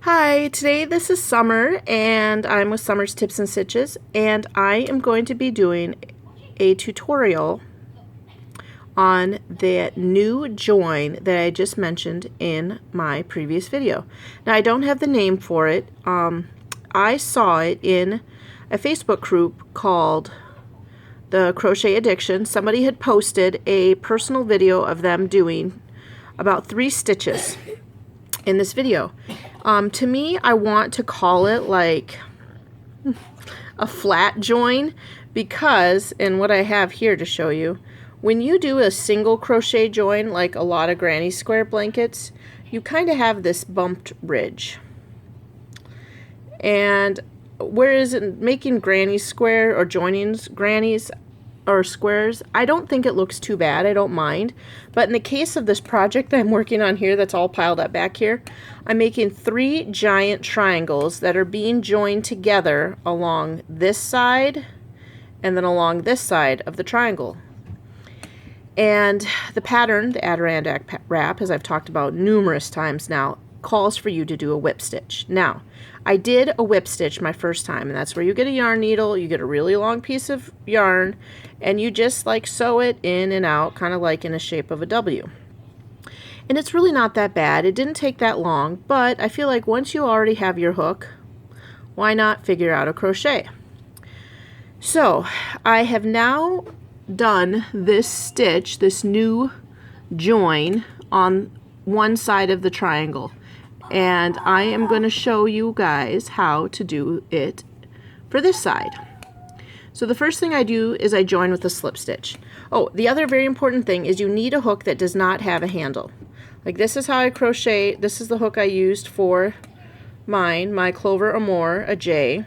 Hi, today this is Summer and I'm with Summer's Tips and Stitches, and I am going to be doing a tutorial on the new join that I just mentioned in my previous video. Now I don't have the name for it. I saw it in a Facebook group called The Crochet Addiction. Somebody had posted a personal video of them doing about 3 stitches in this video. To me, I want to call it like a flat join because, and what I have here to show you, when you do a single crochet join, like a lot of granny square blankets, you kind of have this bumped ridge. And whereas in making granny square or joining grannies or squares, I don't think it looks too bad. I don't mind. But in the case of this project that I'm working on here that's all piled up back here, I'm making 3 giant triangles that are being joined together along this side and then along this side of the triangle. And the pattern, the Adirondack wrap, as I've talked about numerous times now, calls for you to do a whip stitch. Now, I did a whip stitch my first time, and that's where you get a yarn needle, you get a really long piece of yarn, and you just like sew it in and out, kind of like in a shape of a W. And it's really not that bad. It didn't take that long, but I feel like once you already have your hook, why not figure out a crochet? So I have now done this stitch, this new join on one side of the triangle, and I am going to show you guys how to do it for this side. So the first thing I do is I join with a slip stitch. Oh, the other very important thing is you need a hook that does not have a handle. Like this is how I crochet. This is the hook I used for mine, my Clover Amour, a J.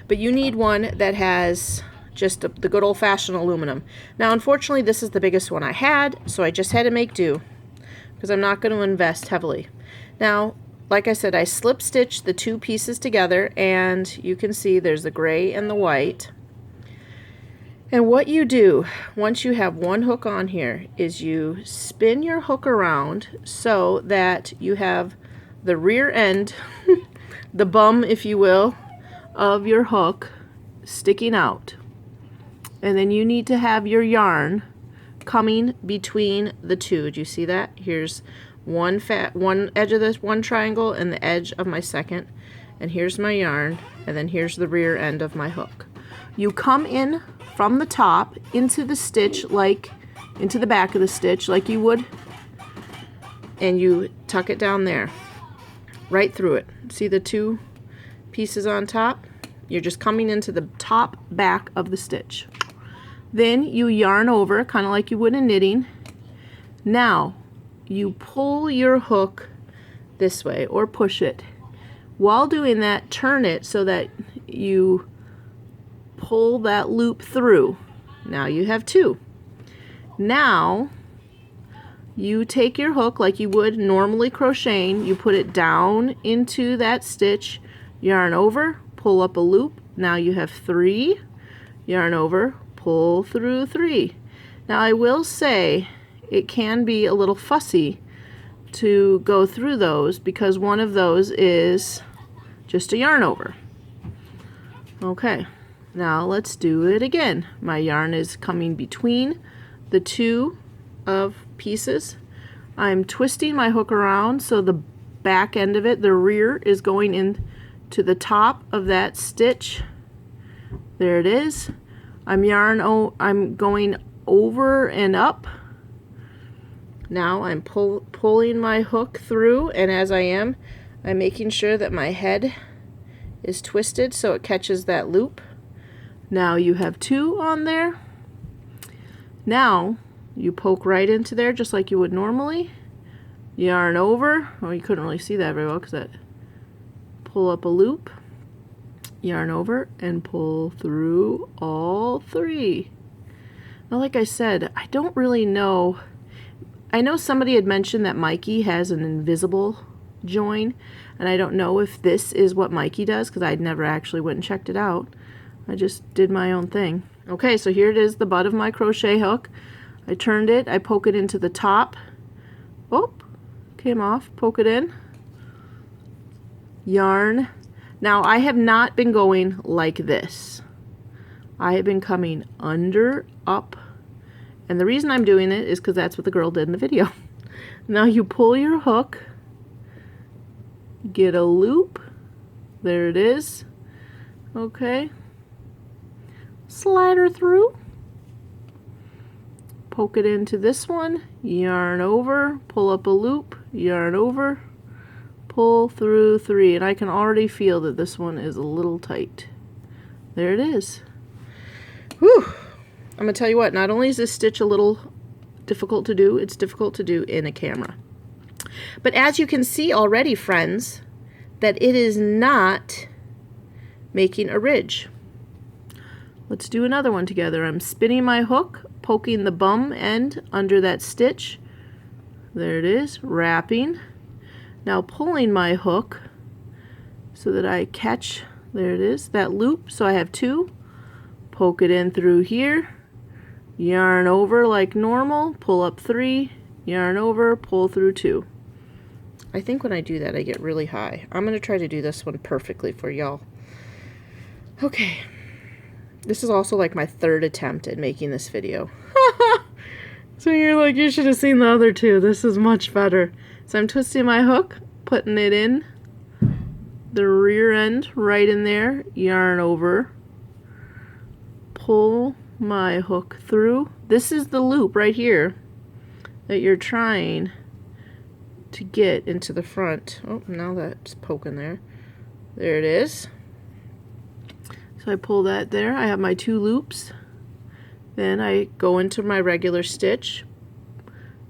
But you need one that has just the good old-fashioned aluminum. Now unfortunately this is the biggest one I had, so I just had to make do because I'm not going to invest heavily. Now, like I said, I slip stitched the 2 pieces together, and you can see there's the gray and the white. And what you do once you have one hook on here is you spin your hook around so that you have the rear end, the bum, if you will, of your hook sticking out. And then you need to have your yarn coming between the two. Do you see that? Here's one edge of this one triangle and the edge of my second, and here's my yarn, and then here's the rear end of my hook. You come in from the top into the stitch, like into the back of the stitch like you would, and you tuck it down there right through it. See the 2 pieces on top? You're just coming into the top back of the stitch. Then you yarn over kind of like you would in knitting. Now you pull your hook this way or push it. While doing that, turn it so that you pull that loop through. Now you have 2. Now you take your hook like you would normally crocheting, you put it down into that stitch, yarn over, pull up a loop. Now you have 3, yarn over, pull through 3. Now I will say it can be a little fussy to go through those because one of those is just a yarn over. Okay, now let's do it again. My yarn is coming between the 2 of pieces. I'm twisting my hook around so the back end of it, the rear, is going in to the top of that stitch. There it is. I'm going over and up. Now I'm pulling my hook through, and as I'm making sure that my head is twisted so it catches that loop. Now you have 2 on there. Now you poke right into there just like you would normally. Yarn over. Oh, you couldn't really see that very well because that. Pull up a loop, yarn over, and pull through all 3. Now, like I said, I don't really know. I know somebody had mentioned that Mikey has an invisible join, and I don't know if this is what Mikey does because I'd never actually went and checked it out. I just did my own thing. Okay, so here it is, the butt of my crochet hook. I turned it, I poke it into the top. Oh, came off, poke it in. yarn. Now I have not been going like this. I have been coming under, up, and the reason I'm doing it is because that's what the girl did in the video. Now you pull your hook, get a loop, there it is, okay, slide her through, poke it into this one, yarn over, pull up a loop, yarn over, pull through 3, and I can already feel that this one is a little tight. There it is. Whew. I'm gonna tell you what, not only is this stitch a little difficult to do, it's difficult to do in a camera. But as you can see already, friends, that it is not making a ridge. Let's do another one together. I'm spinning my hook, poking the bum end under that stitch. There it is, wrapping. Now pulling my hook so that I catch, there it is, that loop. So I have 2. Poke it in through here, yarn over like normal, pull up 3, yarn over, pull through 2. I think when I do that I get really high. I'm going to try to do this one perfectly for y'all. Okay. This is also like my 3rd attempt at making this video. So you're like, you should have seen the other 2. This is much better. So I'm twisting my hook, putting it in the rear end right in there, yarn over, pull my hook through. This is the loop right here that you're trying to get into the front. Oh, now that's poking there. There it is. So I pull that there. I have my 2 loops. Then I go into my regular stitch,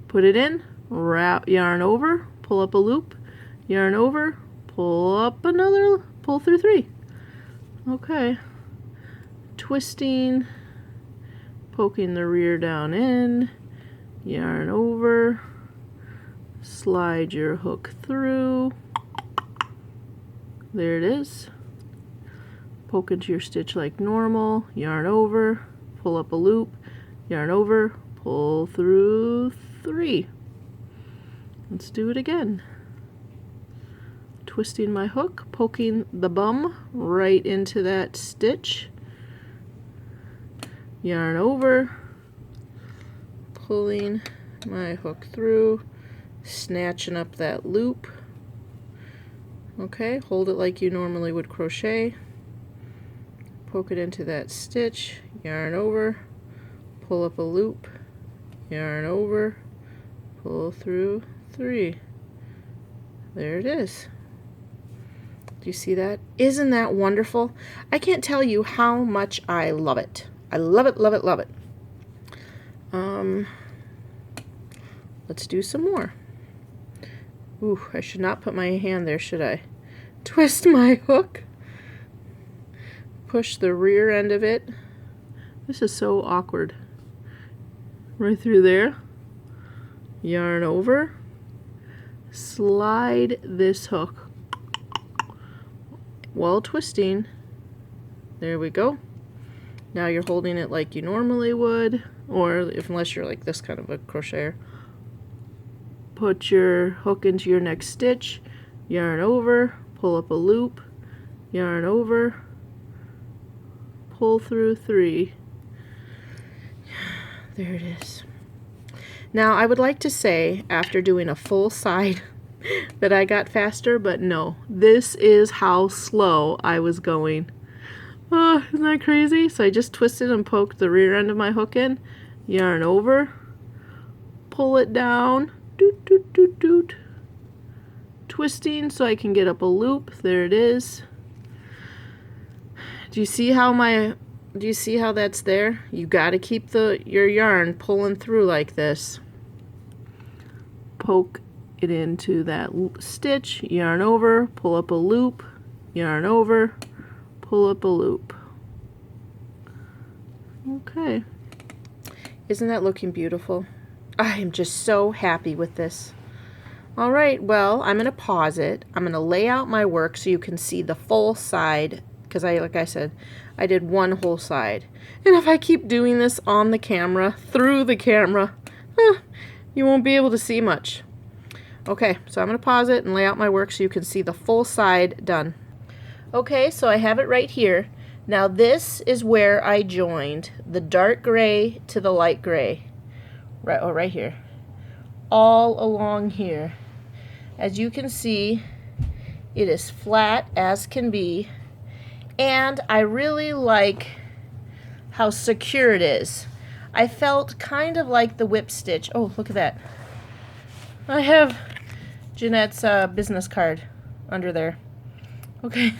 put it in, wrap, yarn over, pull up a loop, yarn over, pull up another, pull through 3. Okay. Twisting, poking the rear down in, yarn over, slide your hook through, there it is, poke into your stitch like normal, yarn over, pull up a loop, yarn over, pull through 3. Let's do it again. Twisting my hook, poking the bum right into that stitch, yarn over, pulling my hook through, snatching up that loop. Okay, hold it like you normally would crochet, poke it into that stitch, yarn over, pull up a loop, yarn over, pull through 3. There it is. Do you see that? Isn't that wonderful? I can't tell you how much I love it. I love it, love it, love it. Let's do some more. Ooh, I should not put my hand there, should I? Twist my hook. Push the rear end of it. This is so awkward. Right through there. Yarn over. Slide this hook while twisting. There we go. Now you're holding it like you normally would, or unless you're like this kind of a crocheter. Put your hook into your next stitch, yarn over, pull up a loop, yarn over, pull through 3. There it is. Now I would like to say, after doing a full side, that I got faster, but no. This is how slow I was going. Oh, isn't that crazy? So I just twisted and poked the rear end of my hook in, yarn over, pull it down, doot, doot, doot, doot, twisting so I can get up a loop. There it is. Do you see how that's there? You got to keep your yarn pulling through like this. Poke it into that stitch, yarn over, pull up a loop, yarn over, pull up a loop. Okay. Isn't that looking beautiful? I am just so happy with this. All right, well, I'm going to pause it. I'm going to lay out my work so you can see the full side, because like I said, I did one whole side. And if I keep doing this on the camera, through the camera, you won't be able to see much. Okay, so I'm going to pause it and lay out my work so you can see the full side done. Okay, so I have it right here. Now this is where I joined the dark gray to the light gray. Right here. All along here. As you can see, it is flat as can be. And I really like how secure it is. I felt kind of like the whip stitch. Oh, look at that. I have Jeanette's business card under there. Okay.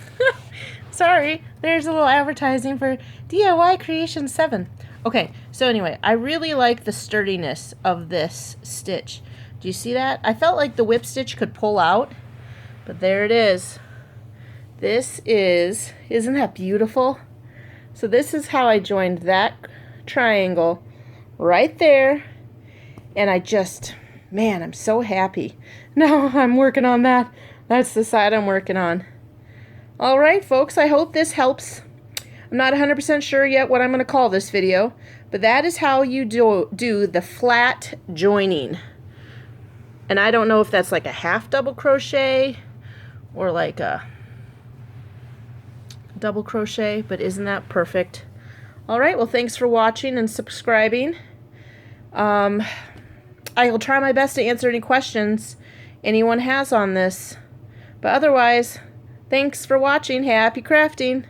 Sorry. There's a little advertising for DIY Creation 7. Okay, so anyway, I really like the sturdiness of this stitch. Do you see that? I felt like the whip stitch could pull out, but there it is. Isn't that beautiful? So this is how I joined that triangle right there, and man, I'm so happy. Now I'm working on that. That's the side I'm working on. All right, folks, I hope this helps. I'm not 100% sure yet what I'm going to call this video, but that is how you do the flat joining. And I don't know if that's like a half double crochet or like a double crochet, but isn't that perfect? All right, well, thanks for watching and subscribing. I will try my best to answer any questions anyone has on this. But otherwise, thanks for watching. Happy crafting!